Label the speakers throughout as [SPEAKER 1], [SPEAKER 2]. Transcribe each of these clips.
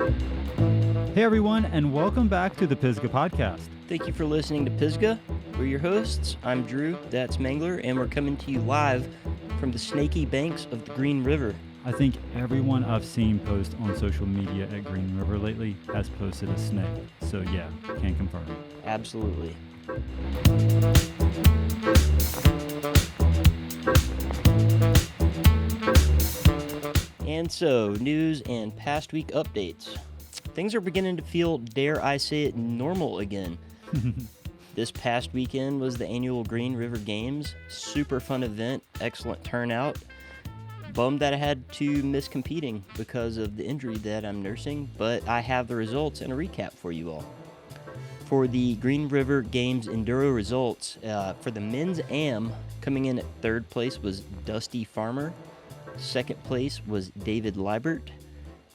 [SPEAKER 1] Hey everyone, and welcome back to the Pisgah Podcast.
[SPEAKER 2] Thank you for listening to Pisgah. We're your hosts. I'm Drew, that's Mangler, and we're coming to you live from the snaky banks of the Green River.
[SPEAKER 1] I think everyone I've seen post on social media at Green River lately has posted a snake. So yeah, can confirm.
[SPEAKER 2] Absolutely. And so, news and past week updates. Things are beginning to feel, dare I say it, normal again. This past weekend was the annual Green River Games. Super fun event, excellent turnout. Bummed that I had to miss competing because of the injury that I'm nursing, but I have the results and a recap for you all. For the Green River Games Enduro results, for the men's AM, coming in at third place was Dusty Farmer. Second place was David Liebert.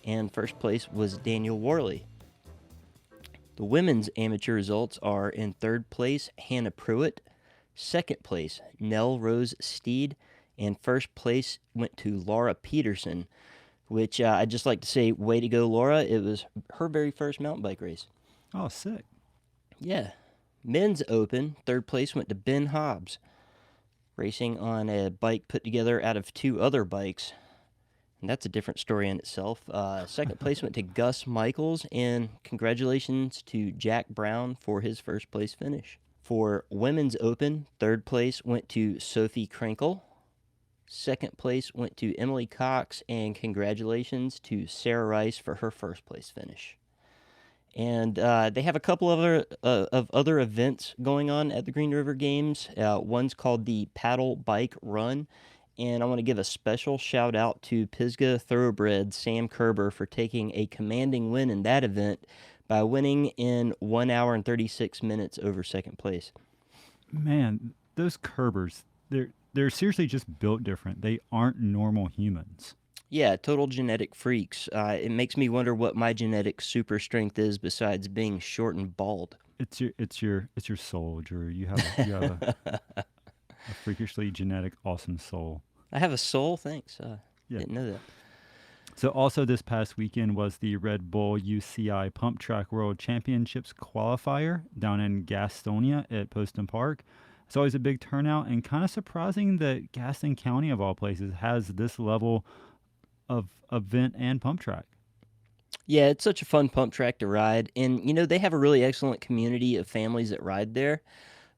[SPEAKER 2] And first place was Daniel Worley. The women's amateur results are in third place, Hannah Pruitt. Second place, Nell Rose Steed. And first place went to Laura Peterson, which I'd just like to say, way to go, Laura. It was her very first mountain bike race.
[SPEAKER 1] Oh, sick.
[SPEAKER 2] Yeah. Men's open, third place went to Ben Hobbs, racing on a bike put together out of two other bikes. And that's a different story in itself. Second place went to Gus Michaels, and congratulations to Jack Brown for his first place finish. For Women's Open, third place went to Sophie Krenkel. Second place went to Emily Cox, and congratulations to Sarah Rice for her first place finish. And they have a couple of other events going on at the Green River Games. One's called the Paddle Bike Run. And I want to give a special shout out to Pisgah Thoroughbred Sam Kerber for taking a commanding win in that event by winning in 1 hour and 36 minutes over second place.
[SPEAKER 1] Man, those Kerbers, they're seriously just built different. They aren't normal humans.
[SPEAKER 2] Yeah, total genetic freaks. It makes me wonder what my genetic super strength is besides being short and bald.
[SPEAKER 1] It's your soul, Drew. You have a freakishly genetic, awesome soul.
[SPEAKER 2] I have a soul? Thanks.
[SPEAKER 1] Yeah.
[SPEAKER 2] Didn't know that.
[SPEAKER 1] So also this past weekend was the Red Bull UCI Pump Track World Championships qualifier down in Gastonia at Poston Park. It's always a big turnout, and kind of surprising that Gaston County, of all places, has this level of event and pump track.
[SPEAKER 2] Yeah, it's such a fun pump track to ride. And, they have a really excellent community of families that ride there.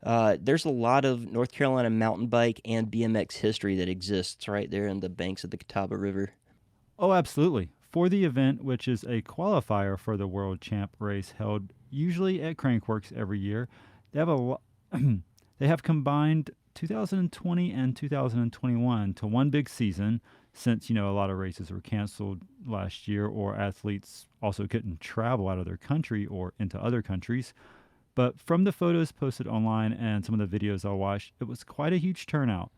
[SPEAKER 2] There's a lot of North Carolina mountain bike and BMX history that exists right there in the banks of the Catawba River.
[SPEAKER 1] Oh, absolutely. For the event, which is a qualifier for the World Champ race held usually at Crankworks every year, they have combined 2020 and 2021 to one big season since, a lot of races were canceled last year or athletes also couldn't travel out of their country or into other countries. But from the photos posted online and some of the videos I watched, it was quite a huge turnout.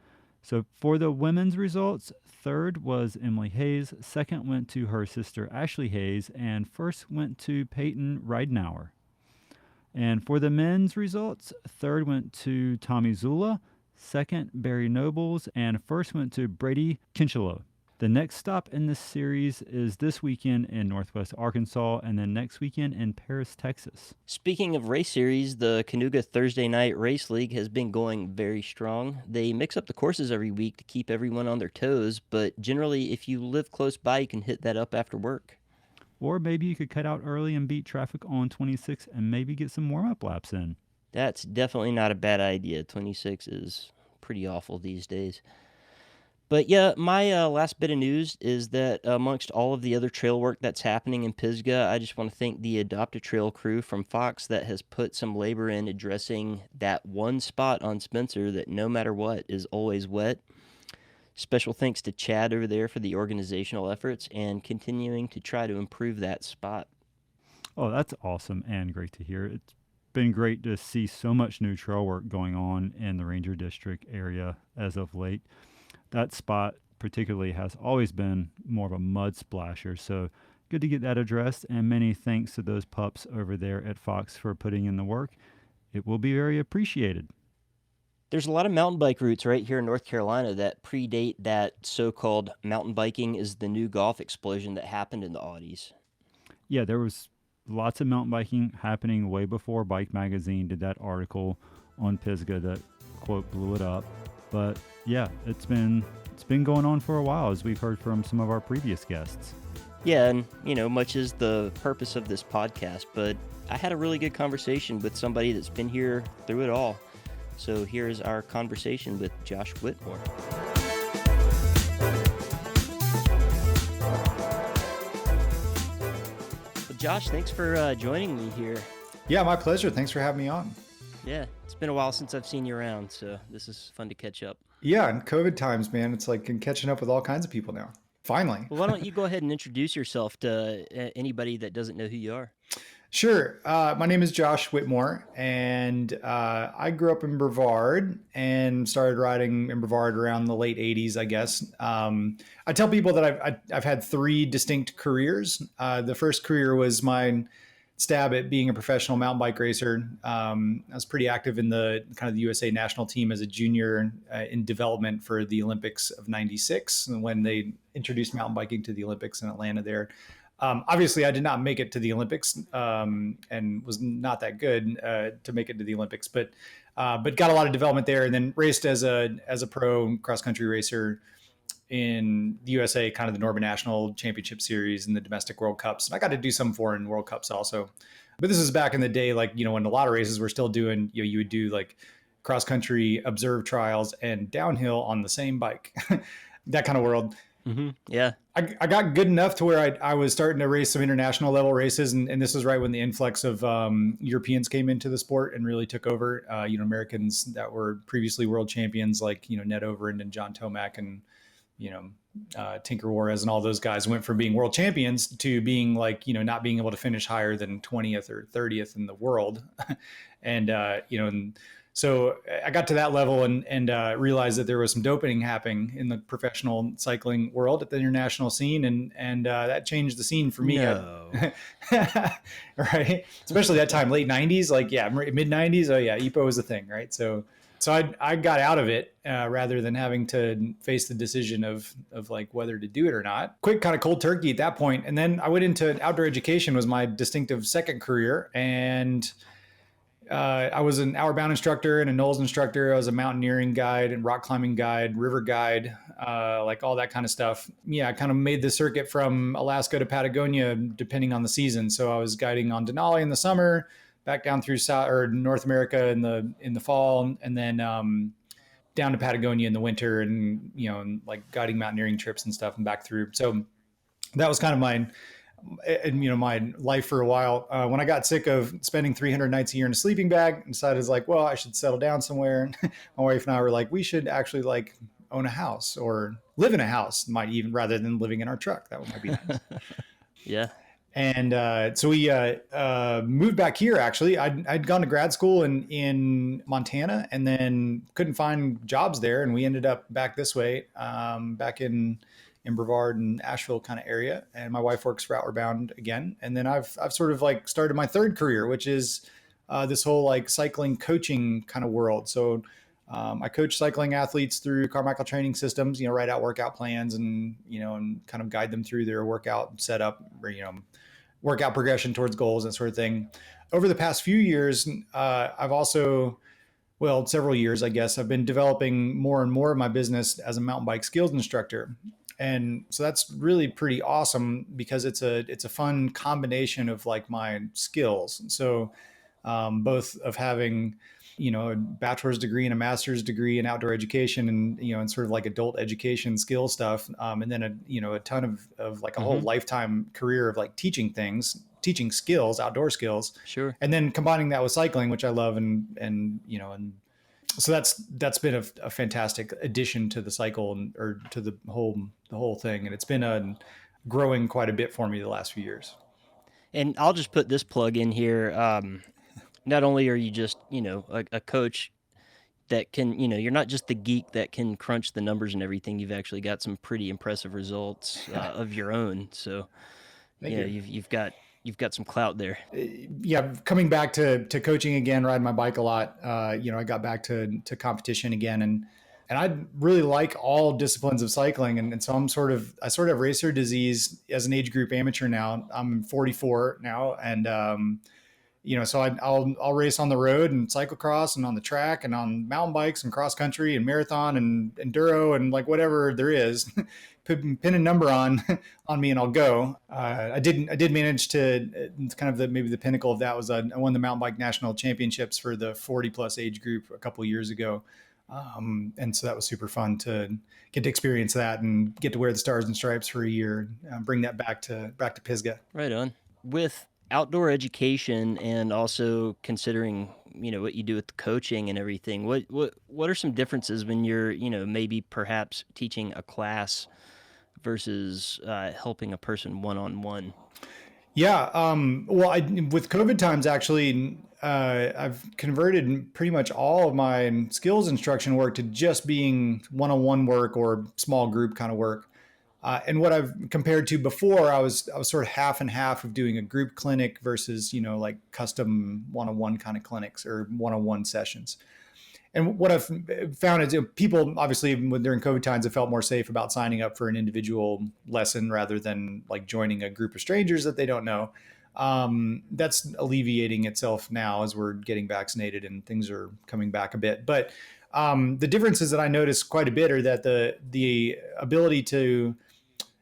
[SPEAKER 1] So for the women's results, third was Emily Hayes, second went to her sister Ashley Hayes, and first went to Peyton Ridenauer. And for the men's results, third went to Tommy Zula, second Barry Nobles, and first went to Brady Kinchelo. The next stop in this series is this weekend in Northwest Arkansas, and then next weekend in Paris, Texas.
[SPEAKER 2] Speaking of race series, the Cayuga Thursday Night Race League has been going very strong. They mix up the courses every week to keep everyone on their toes, but generally, if you live close by, you can hit that up after work.
[SPEAKER 1] Or maybe you could cut out early and beat traffic on 26 and maybe get some warm-up laps in.
[SPEAKER 2] That's definitely not a bad idea. 26 is pretty awful these days. But yeah, my last bit of news is that amongst all of the other trail work that's happening in Pisgah, I just want to thank the Adopt a Trail crew from Fox that has put some labor in addressing that one spot on Spencer that no matter what is always wet. Special thanks to Chad over there for the organizational efforts and continuing to try to improve that spot.
[SPEAKER 1] Oh, that's awesome and great to hear. It's been great to see so much new trail work going on in the Ranger District area as of late. That spot particularly has always been more of a mud splasher, so good to get that addressed, and many thanks to those pups over there at Fox for putting in the work. It will be very appreciated.
[SPEAKER 2] There's a lot of mountain bike routes right here in North Carolina that predate that so-called mountain biking is the new golf explosion that happened in the Audis.
[SPEAKER 1] Yeah, there was lots of mountain biking happening way before Bike Magazine did that article on Pisgah that quote blew it up. But yeah, it's been going on for a while, as we've heard from some of our previous guests.
[SPEAKER 2] Yeah, and much is the purpose of this podcast, but I had a really good conversation with somebody that's been here through it all. So here's our conversation with Josh Whitmore. Well, Josh, thanks for joining me here.
[SPEAKER 3] Yeah, my pleasure. Thanks for having me on.
[SPEAKER 2] Yeah, it's been a while since I've seen you around, so this is fun to catch up.
[SPEAKER 3] Yeah, in COVID times, man, it's like I'm catching up with all kinds of people now. Finally.
[SPEAKER 2] Well, why don't you go ahead and introduce yourself to anybody that doesn't know who you are?
[SPEAKER 3] Sure. My name is Josh Whitmore, and I grew up in Brevard and started riding in Brevard around the late 80s, I guess. I tell people that I've had three distinct careers. The first career was my stab at being a professional mountain bike racer. I was pretty active in the kind of the USA national team as a junior in development for the Olympics of '96, when they introduced mountain biking to the Olympics in Atlanta there. Obviously, I did not make it to the Olympics and was not that good to make it to the Olympics, but got a lot of development there, and then raced as a pro cross country racer in the USA, kind of the Northern National Championship Series and the domestic World Cups. And I got to do some foreign World Cups also. But this is back in the day, like, when a lot of races were still doing, you would do like cross country observed trials and downhill on the same bike, that kind of world.
[SPEAKER 2] Mm-hmm. Yeah.
[SPEAKER 3] I got good enough to where I was starting to race some international level races. And this was right when the influx of Europeans came into the sport and really took over. Americans that were previously world champions, like, Ned Overend and John Tomac and, Tinker Juarez and all those guys went from being world champions to being like, not being able to finish higher than 20th or 30th in the world. And so I got to that level and realized that there was some doping happening in the professional cycling world at the international scene. And that changed the scene for me.
[SPEAKER 2] No.
[SPEAKER 3] Right. Especially that time, late 90s, like, yeah, mid 90s. Oh yeah. EPO was a thing. Right. So I got out of it rather than having to face the decision of like whether to do it or not. Quick kind of cold turkey at that point. And then I went into outdoor education, was my distinctive second career. And I was an outward bound instructor and a Knowles instructor. I was a mountaineering guide and rock climbing guide, river guide, like all that kind of stuff. Yeah, I kind of made the circuit from Alaska to Patagonia, depending on the season. So I was guiding on Denali in the summer, back down through South or North America in the fall, and then down to Patagonia in the winter, and and like guiding mountaineering trips and stuff, and back through. So that was kind of my life for a while. When I got sick of spending 300 nights a year in a sleeping bag, I decided like, well, I should settle down somewhere. My wife and I were like, we should actually like own a house or live in a house, might even rather than living in our truck. That might be nice.
[SPEAKER 2] Yeah.
[SPEAKER 3] And so we moved back here. Actually, I'd gone to grad school in Montana, and then couldn't find jobs there, and we ended up back this way, back in Brevard and Asheville kind of area. And my wife works for Outward Bound again. And then I've sort of like started my third career, which is this whole like cycling coaching kind of world. So I coach cycling athletes through Carmichael training systems, write out workout plans and kind of guide them through their workout setup or, workout progression towards goals, that sort of thing. Over the past few years, I've also, several years, I guess, I've been developing more and more of my business as a mountain bike skills instructor. And so that's really pretty awesome because it's a fun combination of like my skills. So both of having, a bachelor's degree and a master's degree in outdoor education and, and sort of like adult education skill stuff. And then a ton of like a whole lifetime career of like teaching skills, outdoor skills.
[SPEAKER 2] Sure. And
[SPEAKER 3] then combining that with cycling, which I love and so that's been a fantastic addition to the cycle or to the whole thing. And it's been growing quite a bit for me the last few years.
[SPEAKER 2] And I'll just put this plug in here. Not only are you just, a coach that can, you're not just the geek that can crunch the numbers and everything. You've actually got some pretty impressive results of your own. So, you've got some clout there.
[SPEAKER 3] Yeah, coming back to coaching again, riding my bike a lot. I got back to competition again, and and I really like all disciplines of cycling. And so I sort of have racer disease as an age group amateur now. I'm 44 now. And, so I'll race on the road and cyclocross and on the track and on mountain bikes and cross country and marathon and enduro and like whatever there is. Pin a number on me and I'll go. I did manage to kind of maybe the pinnacle of that was I won the mountain bike national championships for the 40 plus age group a couple of years ago. And so that was super fun to get to experience that and get to wear the stars and stripes for a year, bring that back to Pisgah.
[SPEAKER 2] Right on. With outdoor education and also considering, what you do with the coaching and everything, what are some differences when you're, maybe perhaps teaching a class versus helping a person one-on-one?
[SPEAKER 3] Yeah. With COVID times, actually, I've converted pretty much all of my skills instruction work to just being one-on-one work or small group kind of work. And what I've compared to before, I was sort of half and half of doing a group clinic versus, like custom one-on-one kind of clinics or one-on-one sessions. And what I've found is people, obviously, during COVID times, have felt more safe about signing up for an individual lesson rather than like joining a group of strangers that they don't know. That's alleviating itself now as we're getting vaccinated and things are coming back a bit. But the differences that I noticed quite a bit are that the ability to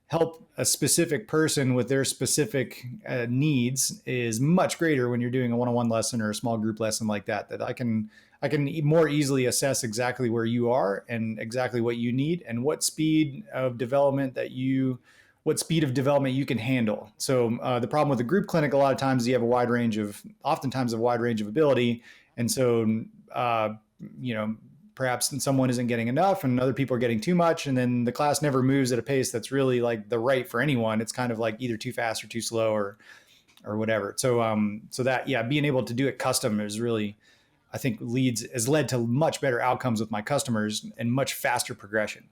[SPEAKER 3] help a specific person with their specific needs is much greater when you're doing a one-on-one lesson or a small group lesson like that. That I can more easily assess exactly where you are and exactly what you need and what speed of development you can handle. So the problem with the group clinic, a lot of times you have oftentimes a wide range of ability. And so, perhaps someone isn't getting enough and other people are getting too much. And then the class never moves at a pace that's really like the right for anyone. It's kind of like either too fast or too slow or whatever. So that, being able to do it custom is really, I think has led to much better outcomes with my customers and much faster progression.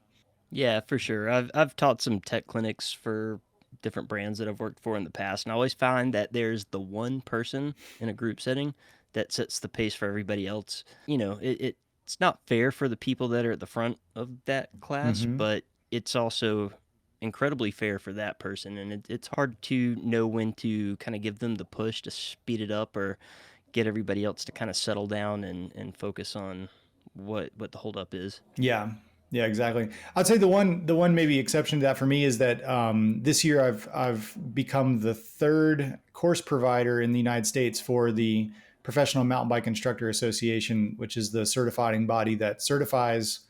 [SPEAKER 2] Yeah, for sure. I've taught some tech clinics for different brands that I've worked for in the past, and I always find that there's the one person in a group setting that sets the pace for everybody else. It's not fair for the people that are at the front of that class, but it's also incredibly fair for that person, and it's hard to know when to kind of give them the push to speed it up or get everybody else to kind of settle down and focus on what the holdup is.
[SPEAKER 3] Yeah, exactly. I'd say the one maybe exception to that for me is that this year I've become the third course provider in the United States for the Professional Mountain Bike Instructor Association, which is the certifying body that certifies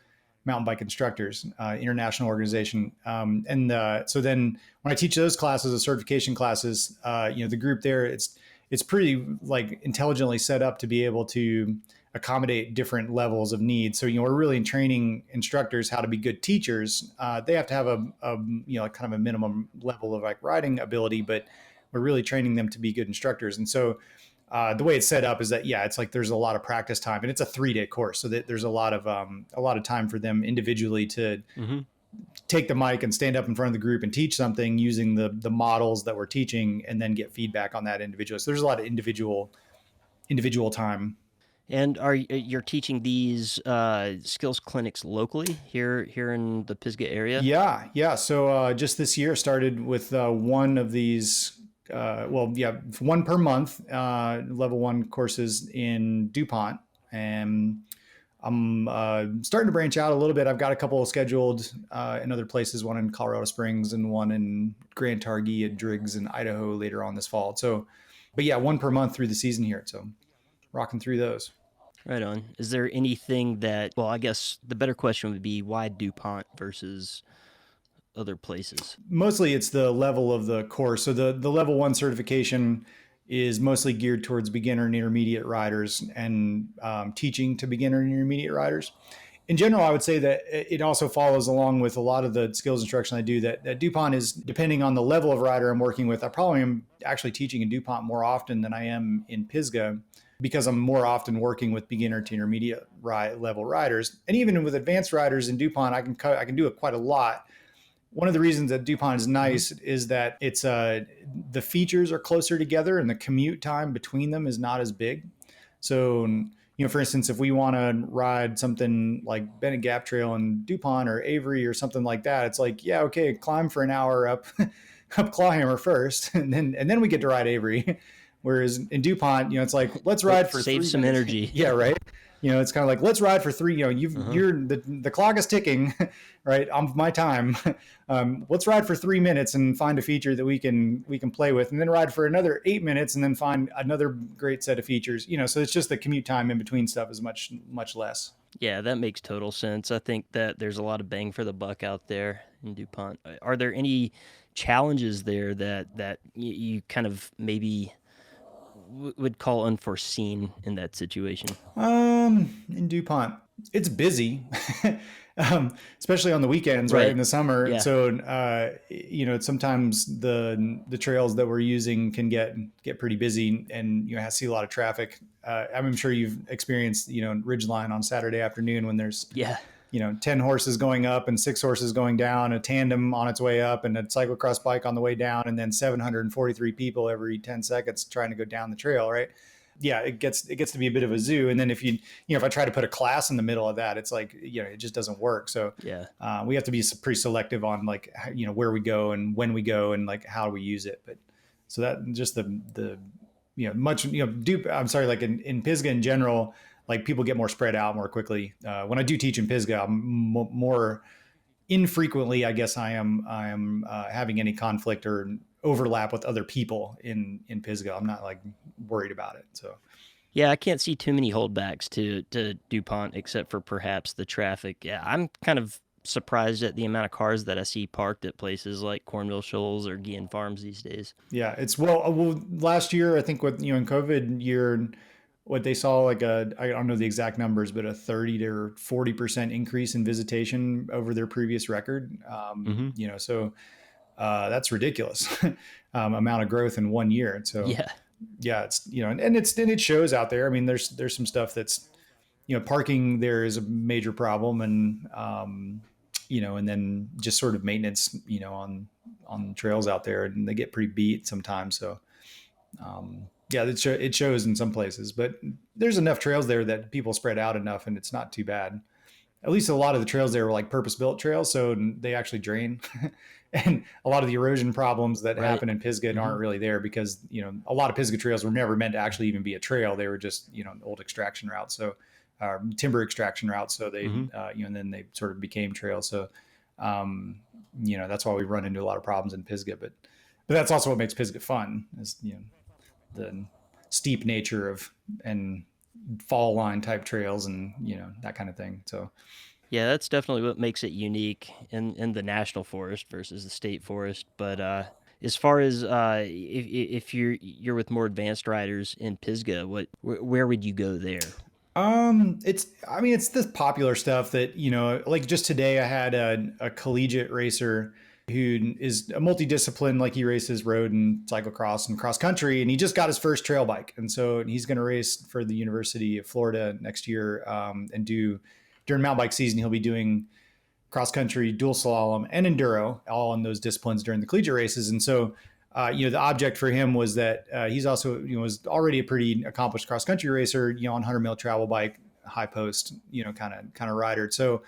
[SPEAKER 3] mountain bike instructors, international organization. So then when I teach those classes, the certification classes, the group there, it's pretty like intelligently set up to be able to accommodate different levels of needs. So, we're really training instructors how to be good teachers. They have to have a kind of a minimum level of like riding ability, but we're really training them to be good instructors. And so the way it's set up is that, it's like there's a lot of practice time and it's a 3-day course. So that there's a lot of time for them individually to take the mic and stand up in front of the group and teach something using the models that we're teaching and then get feedback on that individual. So there's a lot of individual time.
[SPEAKER 2] And you're teaching these skills clinics locally here in the Pisgah area?
[SPEAKER 3] Yeah. So just this year started with one of these, one per month, level 1 courses in DuPont. And I'm starting to branch out a little bit. I've got a couple scheduled in other places, one in Colorado Springs and one in Grand Targhee at Driggs in Idaho later on this fall. So, but one per month through the season here. So rocking through those.
[SPEAKER 2] Right on. Is there anything I guess the better question would be why DuPont versus other places?
[SPEAKER 3] Mostly it's the level of the course. So the level 1 certification is mostly geared towards beginner and intermediate riders and teaching to beginner and intermediate riders. In general, I would say that it also follows along with a lot of the skills instruction I do that DuPont is, depending on the level of rider I'm working with, I probably am actually teaching in DuPont more often than I am in Pisgah, because I'm more often working with beginner to intermediate level riders. And even with advanced riders in DuPont, I can do it quite a lot. One of the reasons that DuPont is nice is that it's the features are closer together and the commute time between them is not as big. So, for instance, if we want to ride something like Bennett Gap Trail in DuPont or Avery or something like that, it's like, yeah, okay, climb for an hour up Clawhammer first, and then we get to ride Avery. Whereas in DuPont, it's like, let's ride for
[SPEAKER 2] save
[SPEAKER 3] 3
[SPEAKER 2] some
[SPEAKER 3] minutes.
[SPEAKER 2] energy.
[SPEAKER 3] Yeah, right. It's kind of like, let's ride for 3. You're the clock is ticking, right? On my time. Let's ride for 3 minutes and find a feature that we can play with, and then ride for another 8 minutes, and then find another great set of features. So it's just the commute time in between stuff is much less.
[SPEAKER 2] Yeah, that makes total sense. I think that there's a lot of bang for the buck out there in DuPont. Are there any challenges there that you kind of maybe would call unforeseen in that situation?
[SPEAKER 3] In DuPont, it's busy, especially on the weekends, right? In the summer.
[SPEAKER 2] Yeah.
[SPEAKER 3] So, sometimes the trails that we're using can get pretty busy, and you see a lot of traffic. I'm sure you've experienced, Ridgeline on Saturday afternoon when there's 10 horses going up and 6 horses going down, a tandem on its way up and a cyclocross bike on the way down, and then 743 people every 10 seconds trying to go down the trail, right? Yeah, it gets to be a bit of a zoo. And then if if I try to put a class in the middle of that, it's like, it just doesn't work. So we have to be pretty selective on like, where we go and when we go and like how we use it. But so that just I'm sorry, like in Pisgah in general, like people get more spread out more quickly. When I do teach in Pisgah, I'm more infrequently, I guess I am having any conflict or overlap with other people in Pisgah. I'm not like worried about it. So
[SPEAKER 2] yeah, I can't see too many holdbacks to DuPont except for perhaps the traffic. Yeah, I'm kind of surprised at the amount of cars that I see parked at places like Cornville Shoals or Guillen Farms these days.
[SPEAKER 3] Yeah, it's well last year, I think with in COVID year, what they saw like I don't know the exact numbers, but a 30 to 40% increase in visitation over their previous record. So that's ridiculous amount of growth in 1 year. So yeah, it's and it shows out there. I mean, there's some stuff that's parking there is a major problem, and and then just sort of maintenance on trails out there, and they get pretty beat sometimes. So yeah, it shows in some places, but there's enough trails there that people spread out enough, and it's not too bad. At least a lot of the trails there were like purpose-built trails, so they actually drain. And a lot of the erosion problems that happen in Pisgah aren't really there because, a lot of Pisgah trails were never meant to actually even be a trail. They were just, old extraction routes. So timber extraction routes. So they, and then they sort of became trails. So, that's why we run into a lot of problems in Pisgah, but that's also what makes Pisgah fun is, the steep nature of, and fall line type trails and, that kind of thing. So,
[SPEAKER 2] yeah, that's definitely what makes it unique in the national forest versus the state forest. But as far as if you're with more advanced riders in Pisgah, where would you go there?
[SPEAKER 3] It's the popular stuff that, like just today I had a collegiate racer who is a multidiscipline, like he races road and cyclocross and cross country, and he just got his first trail bike. And so he's going to race for the University of Florida next year, and during mountain bike season, he'll be doing cross country, dual slalom, and enduro, all in those disciplines during the collegiate races. And so, the object for him was that he's also, was already a pretty accomplished cross country racer, on 100 mil travel bike, high post, kind of rider. So,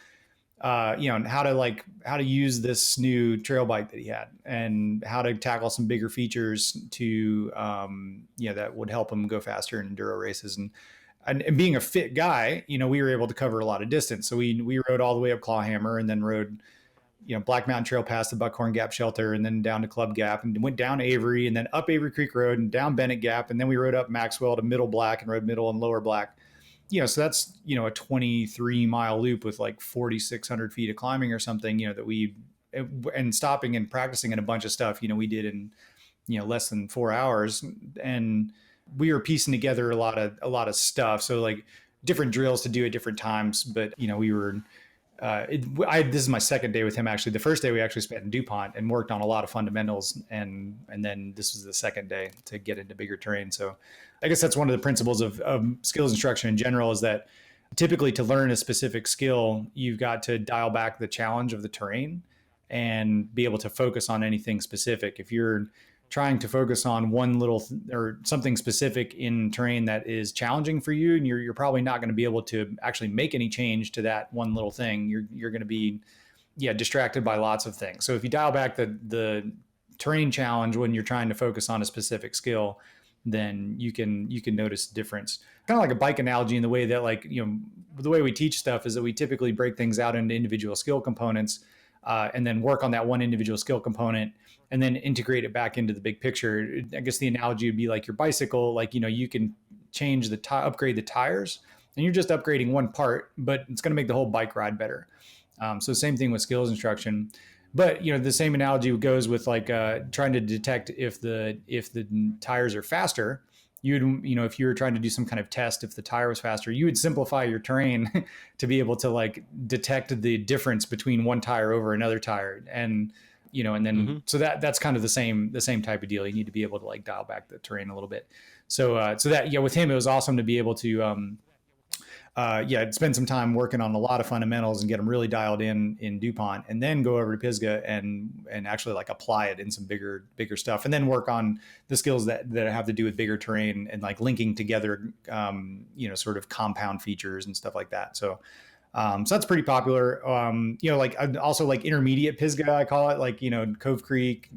[SPEAKER 3] and how to use this new trail bike that he had, and how to tackle some bigger features to, that would help him go faster in enduro races. And being a fit guy, we were able to cover a lot of distance. So we rode all the way up Clawhammer, and then rode, Black Mountain Trail past the Buckhorn Gap Shelter, and then down to Club Gap, and went down Avery, and then up Avery Creek Road and down Bennett Gap. And then we rode up Maxwell to Middle Black and rode Middle and Lower Black. So that's, a 23-mile loop with like 4,600 feet of climbing or something, and stopping and practicing in a bunch of stuff, we did in, less than 4 hours. And we were piecing together a lot of stuff. So like different drills to do at different times, but we were, this is my second day with him. Actually, the first day we actually spent in DuPont and worked on a lot of fundamentals. And then this was the second day to get into bigger terrain. So I guess that's one of the principles of skills instruction in general, is that typically to learn a specific skill, you've got to dial back the challenge of the terrain and be able to focus on anything specific. If you're trying to focus on one little or something specific in terrain that is challenging for you, and you're probably not going to be able to actually make any change to that one little thing. You're going to be distracted by lots of things. So if you dial back the terrain challenge when you're trying to focus on a specific skill, then you can notice the difference. Kind of like a bike analogy in the way that, like, the way we teach stuff is that we typically break things out into individual skill components, and then work on that one individual skill component and then integrate it back into the big picture. I guess the analogy would be like your bicycle. Like, you can change upgrade the tires, and you're just upgrading one part, but it's going to make the whole bike ride better. So same thing with skills instruction. But the same analogy goes with like trying to detect if the tires are faster. If you were trying to do some kind of test, if the tire was faster, you would simplify your terrain to be able to like detect the difference between one tire over another tire, and then so that's kind of the same type of deal. You need to be able to like dial back the terrain a little bit. So with him, it was awesome to be able to spend some time working on a lot of fundamentals and get them really dialed in DuPont, and then go over to Pisgah and actually like apply it in some bigger stuff, and then work on the skills that have to do with bigger terrain and like linking together, sort of compound features and stuff like that. So that's pretty popular. Like also like intermediate Pisgah, I call it, like, Cove Creek,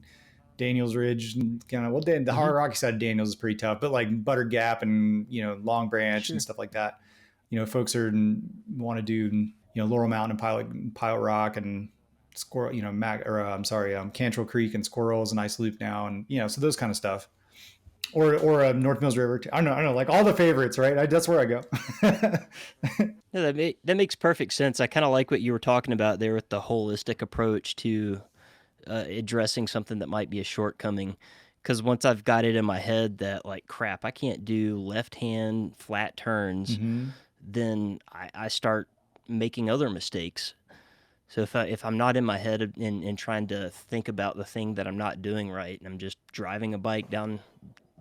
[SPEAKER 3] Daniels Ridge, kind of, the hard rocky side of Daniels is pretty tough, but like Butter Gap and, Long Branch and stuff like that. Folks want to do, Laurel Mountain and Pilot Rock and Squirrel, Cantrell Creek and Squirrel is a nice loop now. And, so those kind of stuff. Or North Mills River. I don't know, like all the favorites, right? That's where I go.
[SPEAKER 2] Yeah, that makes perfect sense. I kind of like what you were talking about there with the holistic approach to addressing something that might be a shortcoming. Because once I've got it in my head that, like, crap, I can't do left-hand flat turns, then I start making other mistakes. So if I'm not in my head and trying to think about the thing that I'm not doing right, and I'm just driving a bike down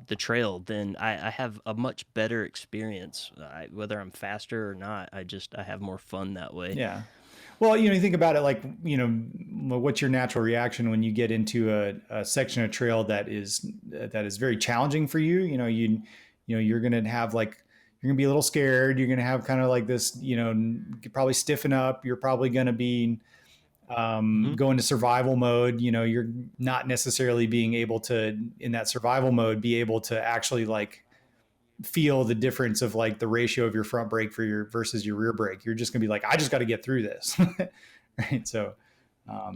[SPEAKER 2] the trail, then I have a much better experience. Whether I'm faster or not, I have more fun that way.
[SPEAKER 3] Yeah. Well, you think about it like, what's your natural reaction when you get into a section of trail that is very challenging for you? You're going to have like, you're going to be a little scared. You're going to have kind of like this, you probably stiffen up. You're probably going to be go into survival mode. You're not necessarily being able to, in that survival mode, be able to actually like feel the difference of like the ratio of your front brake versus your rear brake. You're just gonna be like, I just got to get through this. Right. So,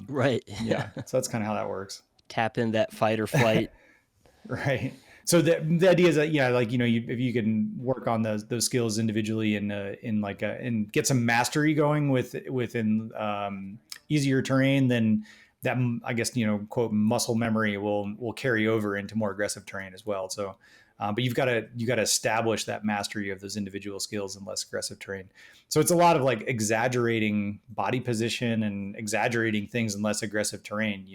[SPEAKER 2] right.
[SPEAKER 3] Yeah. So that's kind of how that works.
[SPEAKER 2] Tap in that fight or flight.
[SPEAKER 3] Right. So the idea is that, if you can work on those skills individually and get some mastery going within easier terrain, then that, I guess, quote, muscle memory will carry over into more aggressive terrain as well. So, but you got to establish that mastery of those individual skills in less aggressive terrain. So it's a lot of like exaggerating body position and exaggerating things in less aggressive terrain,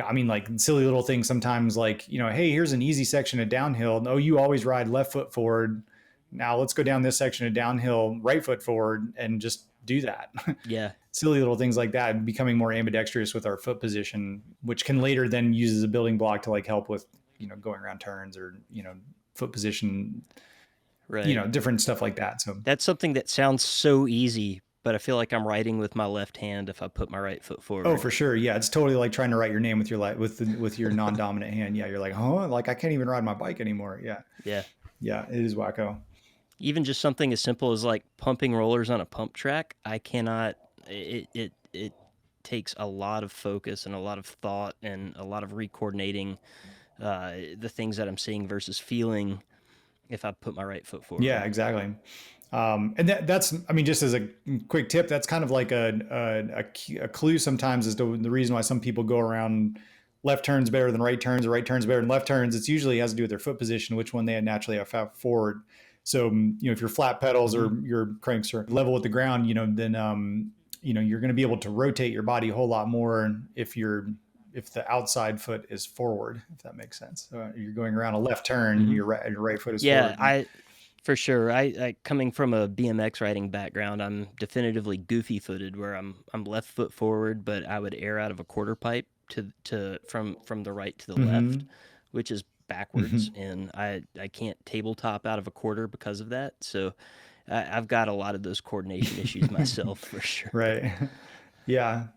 [SPEAKER 3] I mean, like silly little things sometimes, like, hey, here's an easy section of downhill. No, you always ride left foot forward. Now let's go down this section of downhill, right foot forward, and just do that.
[SPEAKER 2] Yeah.
[SPEAKER 3] Silly little things like that, becoming more ambidextrous with our foot position, which can later then use as a building block to like help with, going around turns or, foot position,
[SPEAKER 2] right.
[SPEAKER 3] Different stuff like that. So
[SPEAKER 2] that's something that sounds so easy, but I feel like I'm writing with my left hand if I put my right foot forward.
[SPEAKER 3] Oh, for sure. Yeah. It's totally like trying to write your name with your with your non-dominant hand. Yeah. You're like, like I can't even ride my bike anymore. Yeah.
[SPEAKER 2] Yeah.
[SPEAKER 3] Yeah. It is wacko.
[SPEAKER 2] Even just something as simple as like pumping rollers on a pump track. I cannot, it takes a lot of focus and a lot of thought and a lot of recoordinating the ththings that I'm seeing versus feeling if I put my right foot forward.
[SPEAKER 3] Yeah, exactly. And that's, I mean, just as a quick tip, that's kind of like a clue sometimes as to the reason why some people go around left turns better than right turns or right turns better than left turns. It's usually has to do with their foot position, which one they naturally have forward. So, if your flat pedals or your cranks are level with the ground, then, you're going to be able to rotate your body a whole lot more if the outside foot is forward, if that makes sense. So you're going around a left turn, your right foot is forward.
[SPEAKER 2] Yeah, for sure. I coming from a BMX riding background, I'm definitively goofy footed where I'm left foot forward, but I would air out of a quarter pipe from the right to the
[SPEAKER 3] Mm-hmm.
[SPEAKER 2] left, which is backwards, and I can't tabletop out of a quarter because of that. So I've got a lot of those coordination issues myself for sure.
[SPEAKER 3] Right. Yeah.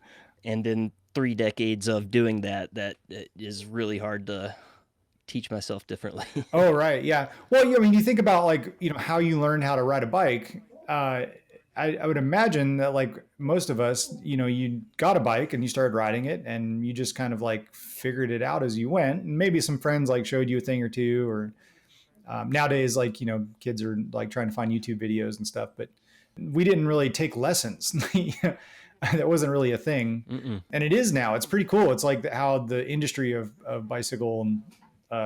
[SPEAKER 2] And in 3 decades of doing that, it is really hard to teach myself differently.
[SPEAKER 3] Oh, right. Yeah. Well, I mean, you think about like, how you learned how to ride a bike. I would imagine that like most of us, you got a bike and you started riding it and you just kind of like figured it out as you went. And maybe some friends like showed you a thing or two, or nowadays, like, kids are like trying to find YouTube videos and stuff, but we didn't really take lessons. That wasn't really a thing.
[SPEAKER 2] Mm-mm.
[SPEAKER 3] And it is now. It's pretty cool. It's like how the industry of bicycle and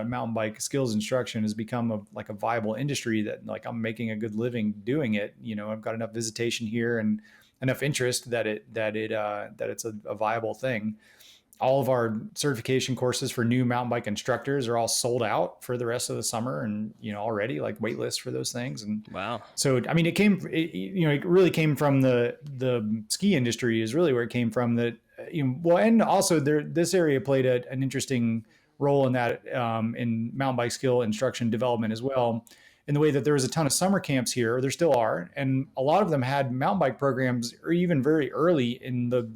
[SPEAKER 3] mountain bike skills instruction has become like a viable industry that like I'm making a good living doing it. I've got enough visitation here and enough interest that it's a viable thing. All of our certification courses for new mountain bike instructors are all sold out for the rest of the summer, and already like wait lists for those things. And
[SPEAKER 2] Wow.
[SPEAKER 3] so I mean, it really came from the ski industry is really where it came from. That well, and also this area played an interesting role in that in mountain bike skill instruction development as well, in the way that there was a ton of summer camps here, or there still are, and a lot of them had mountain bike programs, or even very early in the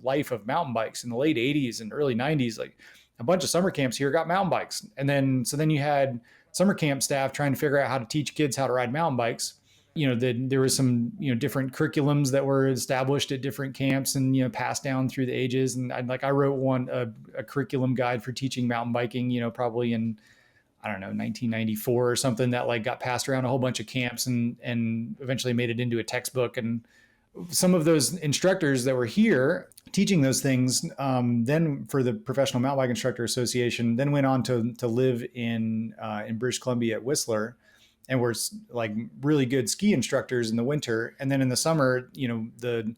[SPEAKER 3] life of mountain bikes in the late 80s and early 90s. Like a bunch of summer camps here got mountain bikes, and then you had summer camp staff trying to figure out how to teach kids how to ride mountain bikes. There was some different curriculums that were established at different camps and passed down through the ages. And I wrote a curriculum guide for teaching mountain biking, probably in, I don't know, 1994 or something, that like got passed around a whole bunch of camps and eventually made it into a textbook. And some of those instructors that were here teaching those things, then for the Professional Mountain Bike Instructor Association, then went on to live in British Columbia at Whistler, and were like really good ski instructors in the winter. And then in the summer, the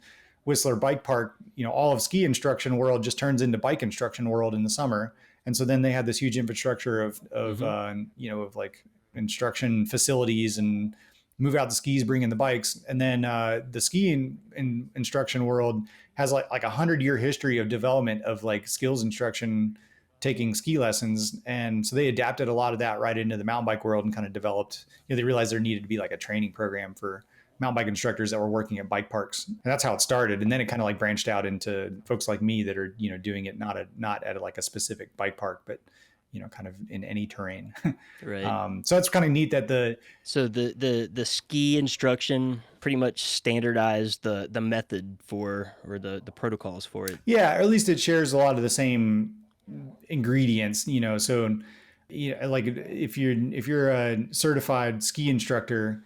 [SPEAKER 3] Whistler Bike Park, all of ski instruction world just turns into bike instruction world in the summer. And so then they had this huge infrastructure of of like instruction facilities, and move out the skis, bring in the bikes. And then the skiing instruction world has like 100-year history of development of like skills instruction, taking ski lessons. And so they adapted a lot of that right into the mountain bike world and kind of developed, they realized there needed to be like a training program for mountain bike instructors that were working at bike parks. And that's how it started. And then it kind of like branched out into folks like me that are, doing it not at like a specific bike park, but kind of in any terrain.
[SPEAKER 2] Right.
[SPEAKER 3] So it's kind of neat that the
[SPEAKER 2] ski instruction pretty much standardized the method for, or the protocols for it.
[SPEAKER 3] Yeah, or at least it shares a lot of the same ingredients, so like if you're a certified ski instructor,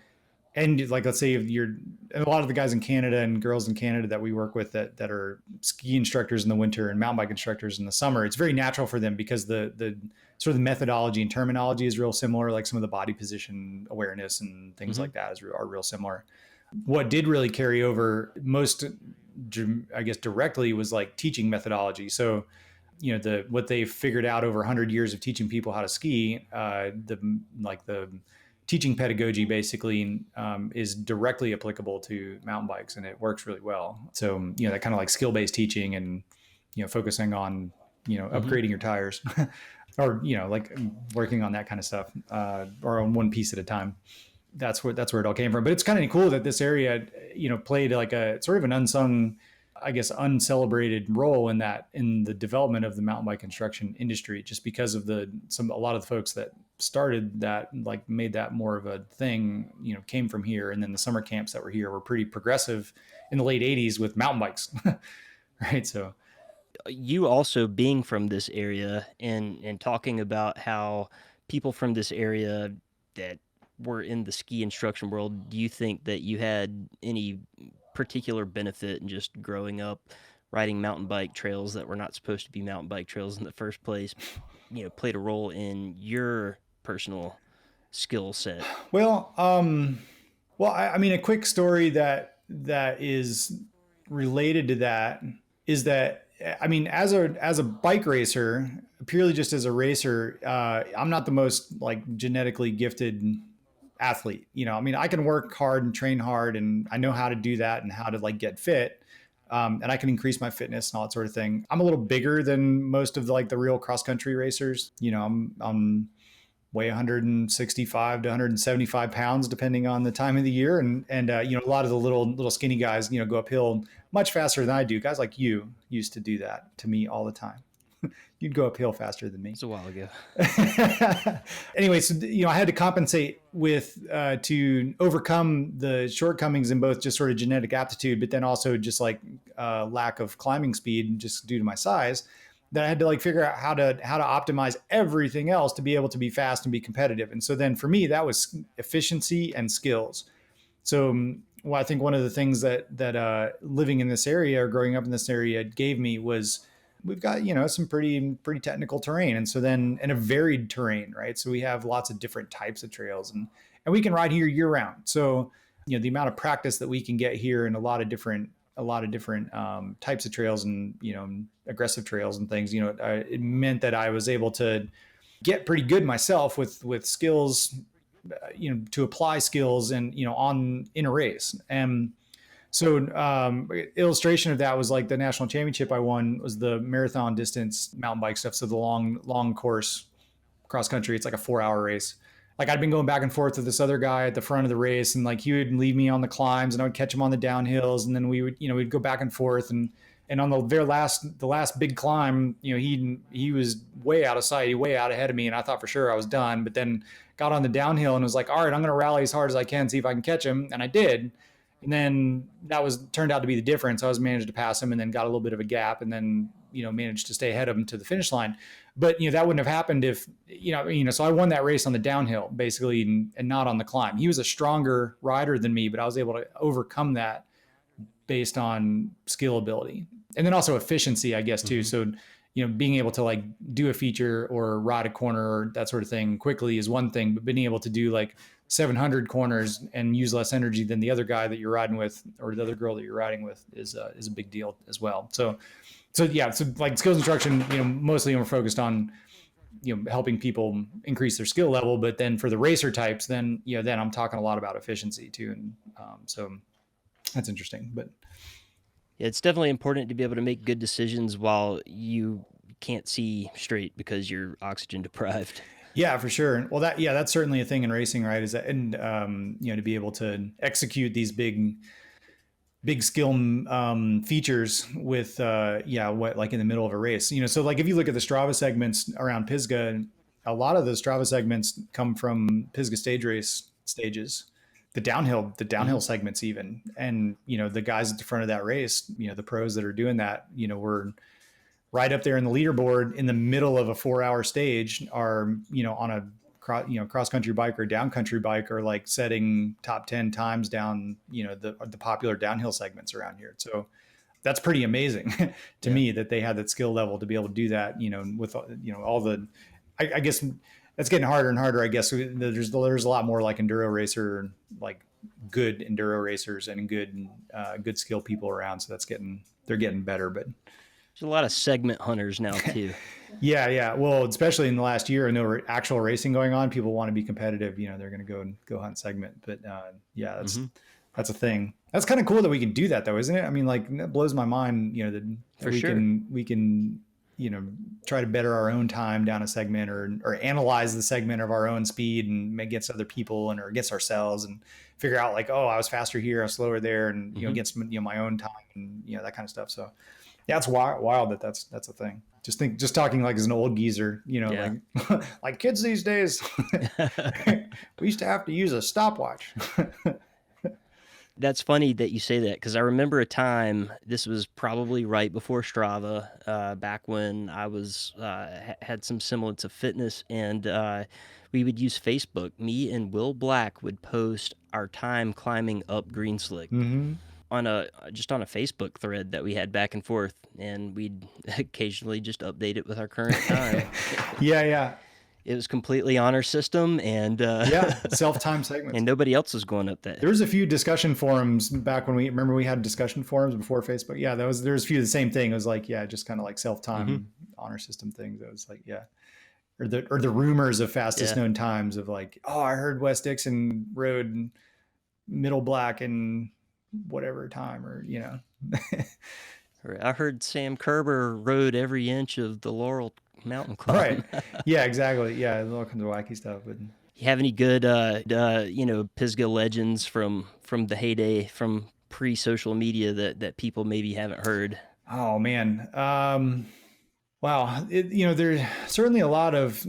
[SPEAKER 3] and like let's say if you're, a lot of the guys in Canada and girls in Canada that we work with that are ski instructors in the winter and mountain bike instructors in the summer, it's very natural for them because the sort of the methodology and terminology is real similar. Like some of the body position awareness and things like that are real similar. What did really carry over most, I guess, directly was like teaching methodology. So what they figured out over 100 years of teaching people how to ski, the teaching pedagogy basically is directly applicable to mountain bikes, and it works really well. So that kind of like skill-based teaching and focusing on upgrading your tires or like working on that kind of stuff, or on one piece at a time. That's where it all came from. But it's kind of cool that this area played like a sort of an unsung, I guess, uncelebrated role in the development of the mountain bike instruction industry, just because of a lot of the folks that started that, like made that more of a thing, came from here. And then the summer camps that were here were pretty progressive in the late 80s with mountain bikes. Right. So
[SPEAKER 2] you also being from this area and talking about how people from this area that were in the ski instruction world, do you think that you had any particular benefit in just growing up riding mountain bike trails that were not supposed to be mountain bike trails in the first place, played a role in your personal skill set?
[SPEAKER 3] Well, I mean, a quick story that is related to that is that, I mean, as a bike racer, purely just as a racer, I'm not the most like genetically gifted athlete. I mean, I can work hard and train hard, and I know how to do that and how to like get fit. And I can increase my fitness and all that sort of thing. I'm a little bigger than most of the real cross country racers. I'm weigh 165 to 175 pounds, depending on the time of the year. And a lot of the little skinny guys, go uphill much faster than I do. Guys like you used to do that to me all the time. You'd go uphill faster than me.
[SPEAKER 2] It's a while ago.
[SPEAKER 3] Anyway, so, I had to compensate with, to overcome the shortcomings in both just sort of genetic aptitude, but then also just lack of climbing speed just due to my size, that I had to figure out how to optimize everything else to be able to be fast and be competitive. And so then for me, that was efficiency and skills. So I think one of the things that living in this area or growing up in this area gave me was, we've got, some pretty technical terrain. And so then, and a varied terrain, right? So we have lots of different types of trails and we can ride here year round. So, the amount of practice that we can get here in a lot of different types of trails and, aggressive trails and things, it meant that I was able to get pretty good myself with skills, to apply skills and, in a race. And so illustration of that was the national championship I won was the marathon distance mountain bike stuff. So the long course cross country, it's like a 4-hour race. I'd been going back and forth with this other guy at the front of the race, and he would leave me on the climbs and I would catch him on the downhills. And then we would, we'd go back and forth. And on the last big climb, he was way out of sight, way out ahead of me. And I thought for sure I was done, but then got on the downhill and was like, all right, I'm going to rally as hard as I can, see if I can catch him. And I did. And then turned out to be the difference. I was managed to pass him and then got a little bit of a gap and then, managed to stay ahead of him to the finish line. But, that wouldn't have happened if, so I won that race on the downhill basically and not on the climb. He was a stronger rider than me, but I was able to overcome that based on skill ability and then also efficiency, I guess, too. So, being able to do a feature or ride a corner or that sort of thing quickly is one thing, but being able to do 700 corners and use less energy than the other guy that you're riding with or the other girl that you're riding with is a big deal as well. So skills instruction, mostly we're focused on, helping people increase their skill level, but then for the racer types, then I'm talking a lot about efficiency too. And so that's interesting, but
[SPEAKER 2] yeah, it's definitely important to be able to make good decisions while you can't see straight because you're oxygen deprived.
[SPEAKER 3] Yeah, for sure. Well, that's certainly a thing in racing, right? Is that, and to be able to execute these big skill features with in the middle of a race. So if you look at the Strava segments around Pisgah, a lot of the Strava segments come from Pisgah stage race stages, the downhill segments even, and the guys at the front of that race, the pros that are doing that, were right up there in the leaderboard in the middle of a 4-hour stage are, on a cross country bike or down country bike are setting top 10 times down, the popular downhill segments around here. So that's pretty amazing to me that they had that skill level to be able to do that, with, all the, I guess that's getting harder and harder. I guess there's a lot more enduro racer, good enduro racers and good skill people around. So they're getting better, but
[SPEAKER 2] there's a lot of segment hunters now too.
[SPEAKER 3] Yeah. Well, especially in the last year, and there were actual racing going on. People want to be competitive. They're going to go hunt segment. But that's a thing. That's kind of cool that we can do that, though, isn't it? I mean, that blows my mind. That we can try to better our own time down a segment or analyze the segment of our own speed and against other people or against ourselves and figure out I was faster here, I was slower there, and against my own time and that kind of stuff. So. Yeah, it's wild that's a thing. Just talking as an old geezer, like kids these days, we used to have to use a stopwatch.
[SPEAKER 2] That's funny that you say that because I remember a time, this was probably right before Strava, back when I was had some semblance of fitness, and we would use Facebook. Me and Will Black would post our time climbing up Green Slick.
[SPEAKER 3] Mm-hmm.
[SPEAKER 2] On a Facebook thread that we had back and forth, and we'd occasionally just update it with our current time.
[SPEAKER 3] Yeah.
[SPEAKER 2] It was completely honor system and
[SPEAKER 3] self-time segments.
[SPEAKER 2] And nobody else was going up that.
[SPEAKER 3] There was a few discussion forums back when we had discussion forums before Facebook. Yeah, there was a few of the same thing. It was just kind of self-time honor system things. It was or the rumors of fastest known times of I heard Wes Dixon rode Middle Black in whatever time, or, you know.
[SPEAKER 2] I heard Sam Kerber rode every inch of the Laurel mountain climb.
[SPEAKER 3] Right. Yeah, exactly. Yeah. All kinds of wacky stuff. But
[SPEAKER 2] You have any good, Pisgah legends from the heyday, from pre-social media that people maybe haven't heard?
[SPEAKER 3] oh man. Wow. There's certainly a lot of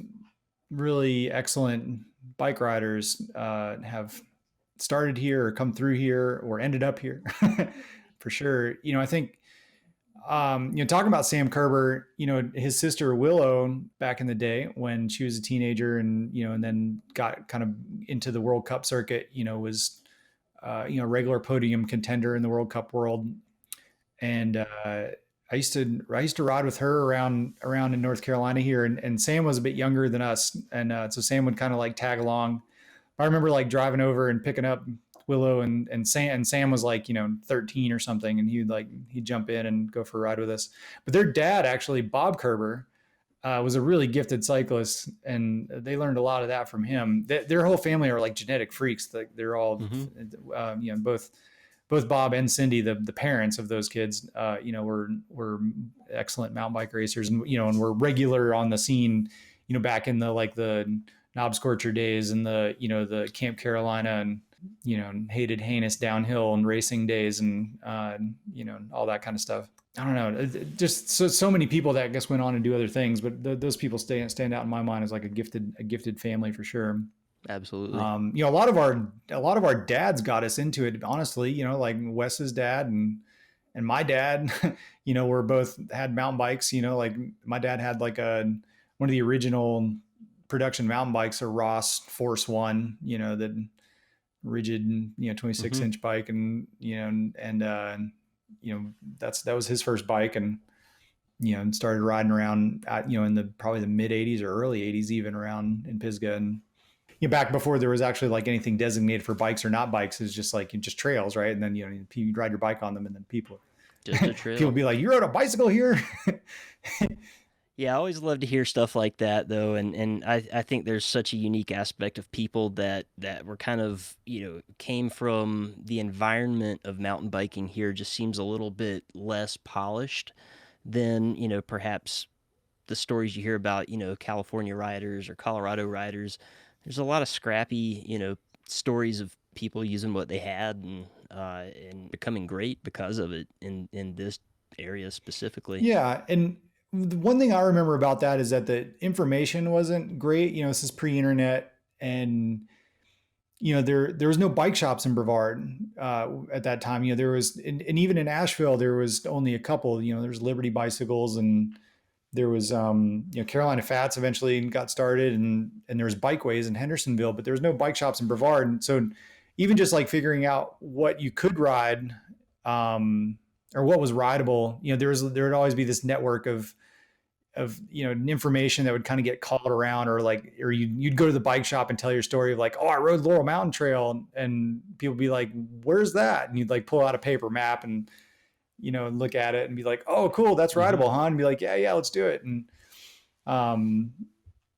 [SPEAKER 3] really excellent bike riders have started here or come through here or ended up here for sure. I think, talking about Sam Kerber, his sister Willow back in the day when she was a teenager and then got kind of into the World Cup circuit, was, regular podium contender in the World Cup world. And, I used to ride with her around in North Carolina here, and Sam was a bit younger than us, and so Sam would kind of like tag along. I remember like driving over and picking up Willow and Sam was like 13 or something, and he'd jump in and go for a ride with us. But their dad, actually Bob Kerber, was a really gifted cyclist, and they learned a lot of that from him. Their whole family are like genetic freaks. They're all both Bob and Cindy, the parents of those kids, were excellent mountain bike racers, and were regular on the scene, back in the Knob Scorcher days and the Camp Carolina and, hated heinous downhill and racing days and, all that kind of stuff. I don't know. Just so many people that I guess went on to do other things, but those people stand out in my mind as like a gifted family for sure.
[SPEAKER 2] Absolutely.
[SPEAKER 3] A lot of our dads got us into it, honestly, like Wes's dad and my dad, were both had mountain bikes, like my dad had like one of the original production mountain bikes, a Ross Force One, that rigid, 26 inch bike. And, that was his first bike, and, and started riding around at, in probably the mid 80s or early 80s, even around in Pisgah. And, back before there was actually like anything designated for bikes or not bikes, is just like just trails, right? And then you ride your bike on them, and then people be like, "You rode a bicycle here."
[SPEAKER 2] Yeah, I always love to hear stuff like that, though, and I think there's such a unique aspect of people that were kind of came from the environment of mountain biking here. Just seems a little bit less polished than perhaps the stories you hear about California riders or Colorado riders. There's a lot of scrappy, stories of people using what they had and becoming great because of it in this area specifically.
[SPEAKER 3] Yeah, and the one thing I remember about that is that the information wasn't great. This is pre-internet, and there was no bike shops in Brevard at that time. There was, and even in Asheville, there was only a couple. There's Liberty Bicycles, and there was Carolina Fats eventually got started, and there was Bikeways in Hendersonville, but there was no bike shops in Brevard. And so even just like figuring out what you could ride, or what was rideable, there would always be this network of information that would kind of get called around, or you'd go to the bike shop and tell your story of like, oh, I rode Laurel Mountain Trail, and people would be like, where's that? And you'd like pull out a paper map and look at it and be like, oh, cool, that's rideable, huh? And be like, yeah, let's do it. And and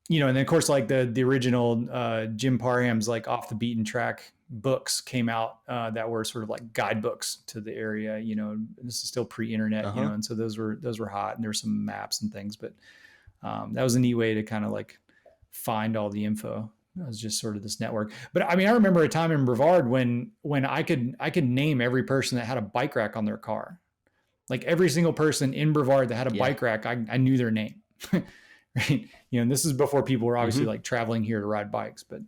[SPEAKER 3] then of course like the original Jim Parham's like Off the Beaten Track books came out that were sort of like guidebooks to the area. This is still pre-internet, and so those were hot, and there's some maps and things, but that was a neat way to kind of like find all the info. It was just sort of this network. But I mean, I remember a time in Brevard when I could name every person that had a bike rack on their car. Like every single person in Brevard that had a bike rack, I knew their name. Right? And this is before people were obviously like traveling here to ride bikes, but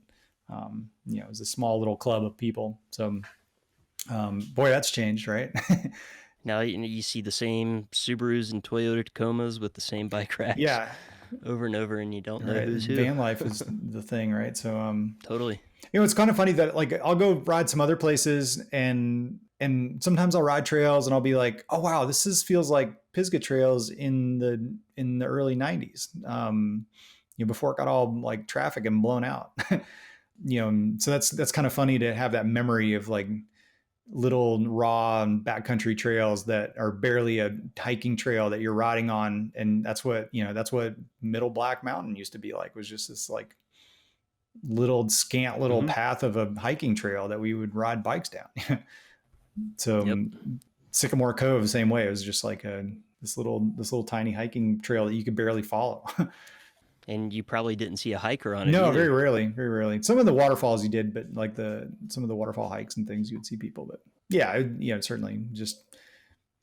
[SPEAKER 3] it was a small little club of people. So, boy, that's changed, right?
[SPEAKER 2] Now you see the same Subarus and Toyota Tacomas with the same bike racks.
[SPEAKER 3] Yeah.
[SPEAKER 2] Over and over, and you don't know who's who.
[SPEAKER 3] Van life is the thing, right? So,
[SPEAKER 2] totally.
[SPEAKER 3] It's kind of funny that like I'll go ride some other places, and sometimes I'll ride trails and I'll be like, oh wow, this feels like Pisgah trails in the early 90s. Before it got all like traffic and blown out. So that's kind of funny to have that memory of like little raw and backcountry trails that are barely a hiking trail that you're riding on. And that's what Middle Black Mountain used to be like, was just this like scant little path of a hiking trail that we would ride bikes down. So
[SPEAKER 2] Yep.
[SPEAKER 3] Sycamore Cove, same way. It was just like this little tiny hiking trail that you could barely follow.
[SPEAKER 2] And you probably didn't see a hiker on it
[SPEAKER 3] No,
[SPEAKER 2] either.
[SPEAKER 3] very rarely. Some of the waterfalls you did, but like some of the waterfall hikes and things, you would see people. But yeah, certainly just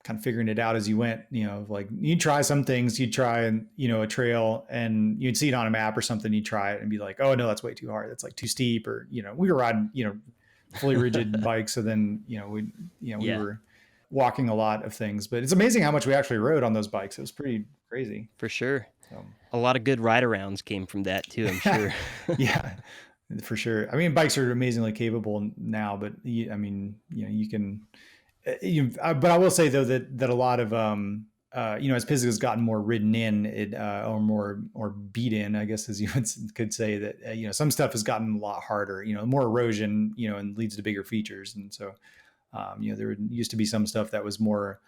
[SPEAKER 3] kind of figuring it out as you went. Like you'd try some things, you'd try a trail, and you'd see it on a map or something. You'd try it and be like, oh no, that's way too hard. That's like too steep. Or we were riding fully rigid bikes, so then we were walking a lot of things. But it's amazing how much we actually rode on those bikes. It was pretty crazy.
[SPEAKER 2] For sure.
[SPEAKER 3] So.
[SPEAKER 2] A lot of good ride-arounds came from that too, I'm sure.
[SPEAKER 3] Yeah, for sure. I mean, bikes are amazingly capable now, but you can. But I will say though that a lot of as Pisgah has gotten more ridden in, or more beat in, I guess as you could say, that some stuff has gotten a lot harder. More erosion, and leads to bigger features, and so there used to be some stuff that was more.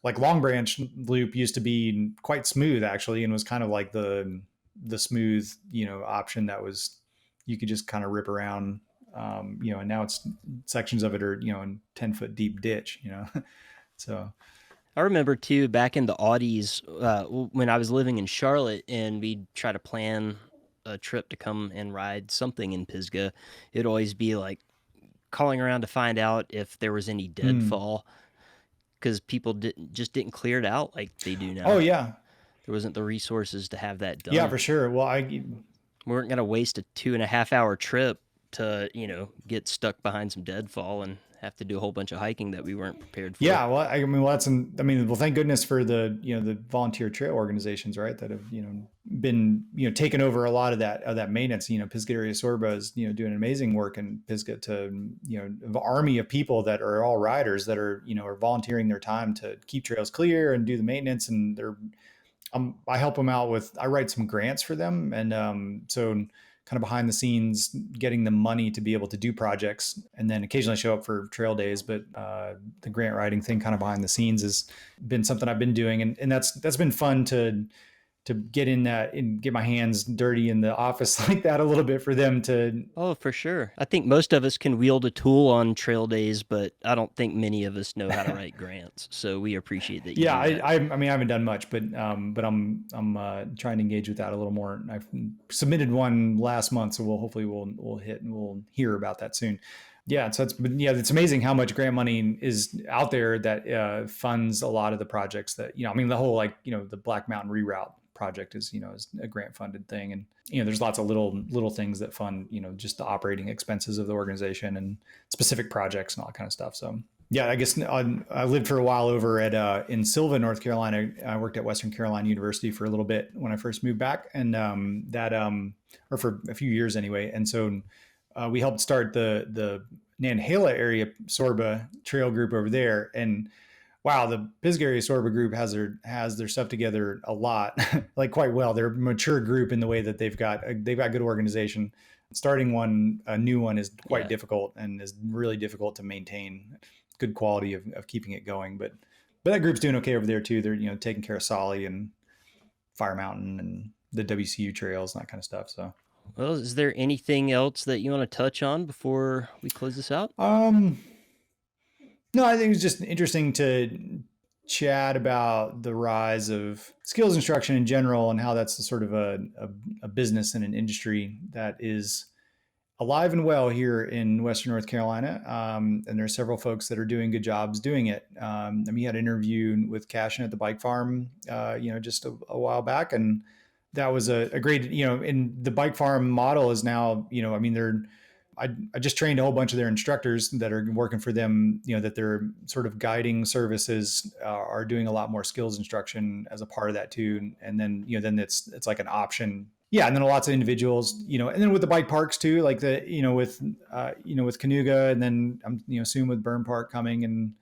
[SPEAKER 3] Like Long Branch Loop used to be quite smooth actually, and was kind of like the smooth, option that was, you could just kind of rip around, and now it's sections of it are, in 10-foot deep ditch, so.
[SPEAKER 2] I remember too, back in the Audis, when I was living in Charlotte and we'd try to plan a trip to come and ride something in Pisgah, it'd always be like calling around to find out if there was any deadfall. Because people didn't clear it out like they do now.
[SPEAKER 3] Oh yeah,
[SPEAKER 2] there wasn't the resources to have that done.
[SPEAKER 3] Yeah, for sure. Well,
[SPEAKER 2] we weren't gonna waste a 2.5 hour trip to get stuck behind some deadfall and have to do a whole bunch of hiking that we weren't prepared for.
[SPEAKER 3] Yeah, well, thank goodness for the volunteer trail organizations, right, that have been taken over a lot of that maintenance. Pisgah Area Sorba is doing amazing work in Pisgah to an army of people that are all riders that are are volunteering their time to keep trails clear and do the maintenance, and I help them out with, I write some grants for them, and so kind of behind the scenes, getting them money to be able to do projects, and then occasionally show up for trail days. But the grant writing thing kind of behind the scenes has been something I've been doing. And that's been fun to get in that and get my hands dirty in the office like that a little bit for them to.
[SPEAKER 2] Oh, for sure. I think most of us can wield a tool on trail days, but I don't think many of us know how to write grants. So we appreciate that.
[SPEAKER 3] Yeah, I mean, I haven't done much, but I'm trying to engage with that a little more. I've submitted one last month, so we'll hear about that soon. Yeah, so it's amazing how much grant money is out there that funds a lot of the projects that I mean, the whole the Black Mountain Reroute project is is a grant funded thing, and there's lots of little things that fund just the operating expenses of the organization and specific projects and all that kind of stuff. So yeah, I guess I lived for a while over at in Sylva, North Carolina. I worked at Western Carolina University for a little bit when I first moved back, and or for a few years anyway. And so we helped start the Nantahala area Sorba trail group over there, and wow, the Pisgah Area Sorba group has their stuff together a lot, like quite well. They're a mature group in the way that they've got good organization. Starting a new one is quite difficult, and is really difficult to maintain good quality of keeping it going. But that group's doing okay over there too. They're taking care of Solly and Fire Mountain and the WCU trails and that kind of stuff. So.
[SPEAKER 2] Well, is there anything else that you want to touch on before we close this out?
[SPEAKER 3] No, I think it's just interesting to chat about the rise of skills instruction in general and how that's sort of a business and an industry that is alive and well here in Western North Carolina. And there are several folks that are doing good jobs doing it. We had an interview with Cashin at the Bike Farm, just a while back, and that was a great, and the Bike Farm model is now, I just trained a whole bunch of their instructors that are working for them, that their sort of guiding services are doing a lot more skills instruction as a part of that too. And then, then it's like an option. Yeah. And then lots of individuals, and then with the bike parks too, like with Canuga, and then I'm, soon with Burn Park coming, and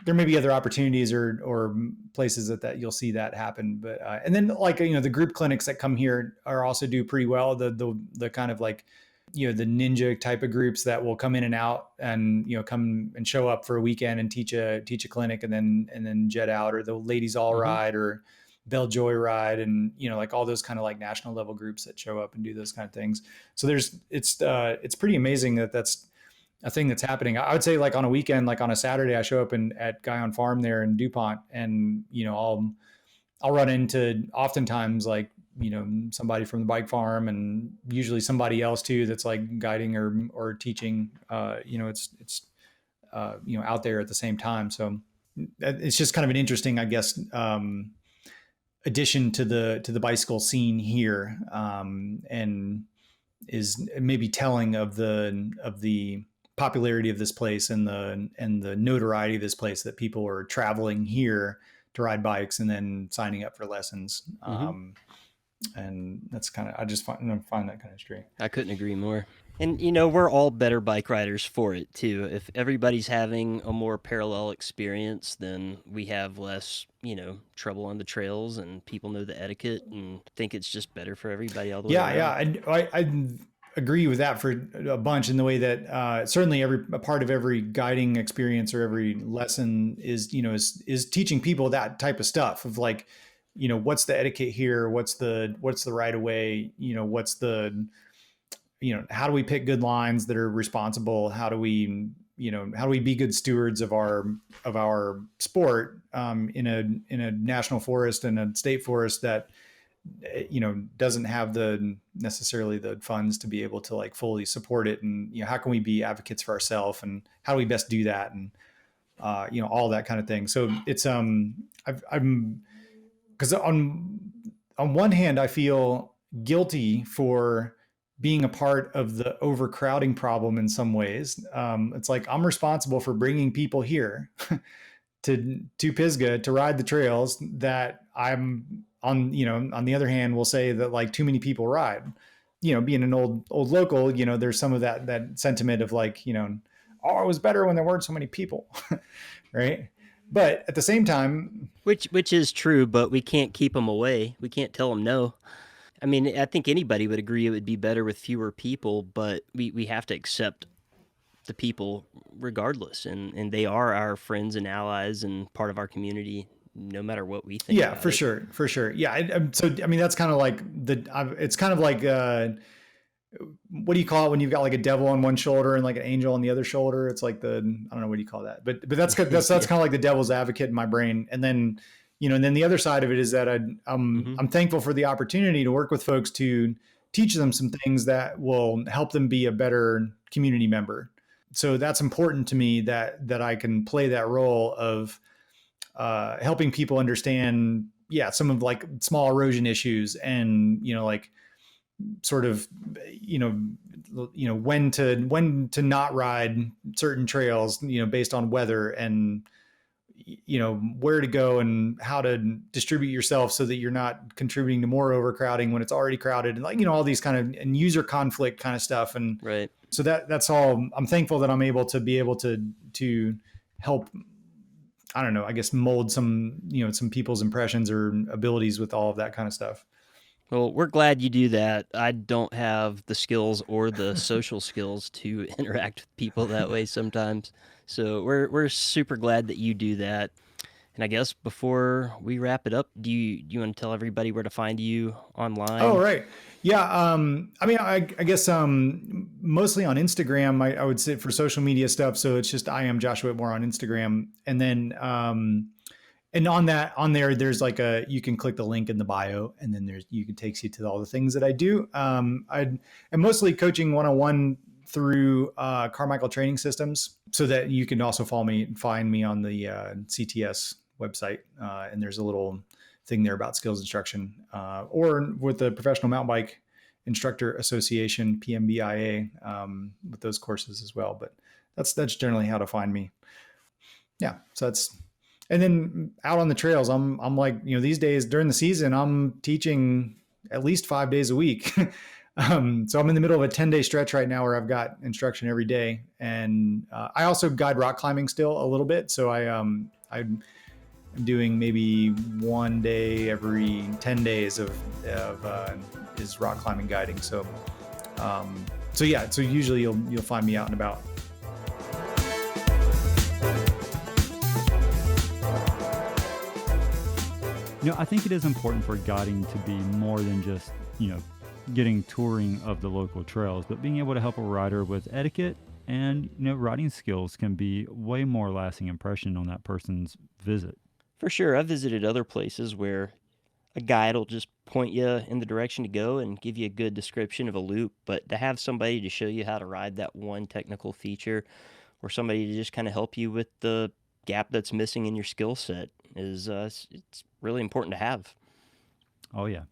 [SPEAKER 3] there may be other opportunities or places that you'll see that happen. But, and then the group clinics that come here are also do pretty well. The kind of like, the ninja type of groups that will come in and out and, come and show up for a weekend and teach a clinic and then jet out, or the Ladies All Ride or Bell Joy Ride, and, like all those kind of like national level groups that show up and do those kind of things. So it's pretty amazing that's a thing that's happening. I would say like on a weekend, like on a Saturday, I show up at Guyon Farm there in DuPont, and I'll run into oftentimes like somebody from the bike farm, and usually somebody else too that's like guiding or teaching. It's out there at the same time. So it's just kind of an interesting, I guess, addition to the bicycle scene here, and is maybe telling of the popularity of this place and the notoriety of this place, that people are traveling here to ride bikes and then signing up for lessons. Mm-hmm. And that's I just find that kind of strange.
[SPEAKER 2] I couldn't agree more. And, we're all better bike riders for it, too. If everybody's having a more parallel experience, then we have less, trouble on the trails, and people know the etiquette, and think it's just better for everybody all the way around.
[SPEAKER 3] Yeah. I agree with that for a bunch, in the way that certainly a part of every guiding experience or every lesson is teaching people that type of stuff of like, what's the etiquette here? What's the right of way? What's the, how do we pick good lines that are responsible? How do we be good stewards of our sport in a national forest and a state forest that doesn't have necessarily the funds to be able to like fully support it, and how can we be advocates for ourselves, and how do we best do that, and all that kind of thing. So it's I'm because on one hand I feel guilty for being a part of the overcrowding problem in some ways. It's like I'm responsible for bringing people here to Pisgah to ride the trails that I'm on the other hand, we'll say that like too many people ride, being an old local, there's some of that sentiment of like, it was better when there weren't so many people. Right. But at the same time,
[SPEAKER 2] which is true, but we can't keep them away. We can't tell them no. I mean, I think anybody would agree it would be better with fewer people, but we have to accept the people regardless. And they are our friends and allies and part of our community, no matter what we think.
[SPEAKER 3] Yeah, for sure. Yeah. So, I mean, that's kind of like it's kind of like, what do you call it when you've got like a devil on one shoulder and like an angel on the other shoulder? It's like I don't know, what do you call that? But that's kind of like the devil's advocate in my brain. And then, and then the other side of it is that I'm thankful for the opportunity to work with folks to teach them some things that will help them be a better community member. So that's important to me that I can play that role of helping people understand, some of like small erosion issues, and like sort of when to not ride certain trails, based on weather, and where to go and how to distribute yourself so that you're not contributing to more overcrowding when it's already crowded, and like, all these kind of and user conflict kind of stuff. And
[SPEAKER 2] right.
[SPEAKER 3] So that's all. I'm thankful that I'm able to help, I don't know, I guess mold some people's impressions or abilities with all of that kind of stuff.
[SPEAKER 2] Well, we're glad you do that. I don't have the skills or the social skills to interact with people that way sometimes. So we're super glad that you do that. And I guess before we wrap it up, do you want to tell everybody where to find you online?
[SPEAKER 3] Oh, right. Yeah. I mean, I guess mostly on Instagram, I would say, for social media stuff. So it's just I am Josh Whitmore on Instagram. And then and on there, there's like you can click the link in the bio, and then takes you to all the things that I do. I am mostly coaching one-on-one through Carmichael Training Systems, so that you can also find me on the CTS website. And there's a little thing there about skills instruction, or with the Professional Mountain Bike Instructor Association, PMBIA, with those courses as well. But that's generally how to find me. Yeah. So that's. And then out on the trails, I'm like, these days during the season, I'm teaching at least 5 days a week. So I'm in the middle of a 10-day stretch right now where I've got instruction every day. And I also guide rock climbing still a little bit. So I'm doing maybe 1 day every 10 days of is rock climbing guiding. So usually you'll find me out and about.
[SPEAKER 1] I think it is important for guiding to be more than just, getting touring of the local trails, but being able to help a rider with etiquette and writing skills can be way more lasting impression on that person's visit.
[SPEAKER 2] For sure, I've visited other places where a guide will just point you in the direction to go and give you a good description of a loop, but to have somebody to show you how to ride that one technical feature, or somebody to just kind of help you with the gap that's missing in your skill set is it's really important to have.
[SPEAKER 1] Oh yeah.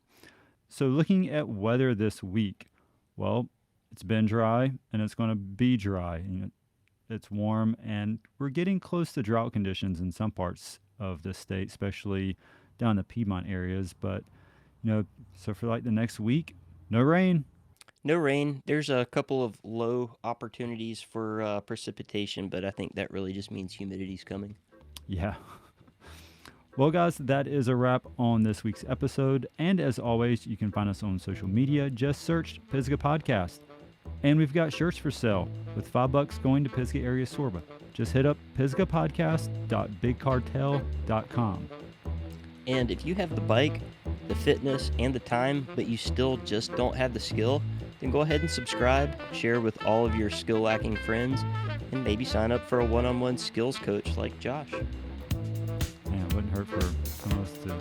[SPEAKER 1] So looking at weather this week, well, it's been dry and it's going to be dry. It's warm and we're getting close to drought conditions in some parts of the state, especially down the Piedmont areas. But, so for like the next week, no rain.
[SPEAKER 2] No rain. There's a couple of low opportunities for precipitation, but I think that really just means humidity's coming.
[SPEAKER 1] Yeah. Well, guys, that is a wrap on this week's episode. And as always, you can find us on social media. Just search Pisgah Podcast. And we've got shirts for sale with $5 going to Pisgah area Sorba. Just hit up pisgahpodcast.bigcartel.com.
[SPEAKER 2] And if you have the bike, the fitness, and the time, but you still just don't have the skill, then go ahead and subscribe, share with all of your skill-lacking friends, and maybe sign up for a one-on-one skills coach like Josh.
[SPEAKER 1] Man, it wouldn't hurt for some of us to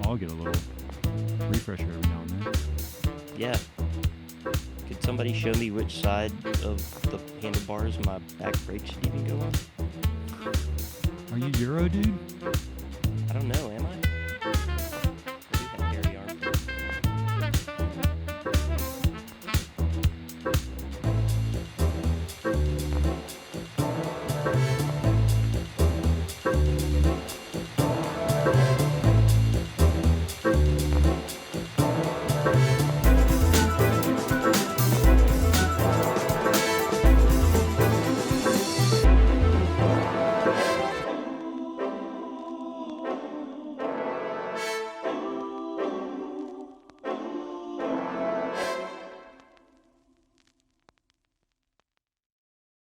[SPEAKER 1] all get a little refresher every now and then.
[SPEAKER 2] Yeah. Could somebody show me which side of the handlebars my back brake should even go on?
[SPEAKER 1] Are you Euro, dude?
[SPEAKER 2] I don't know, am I?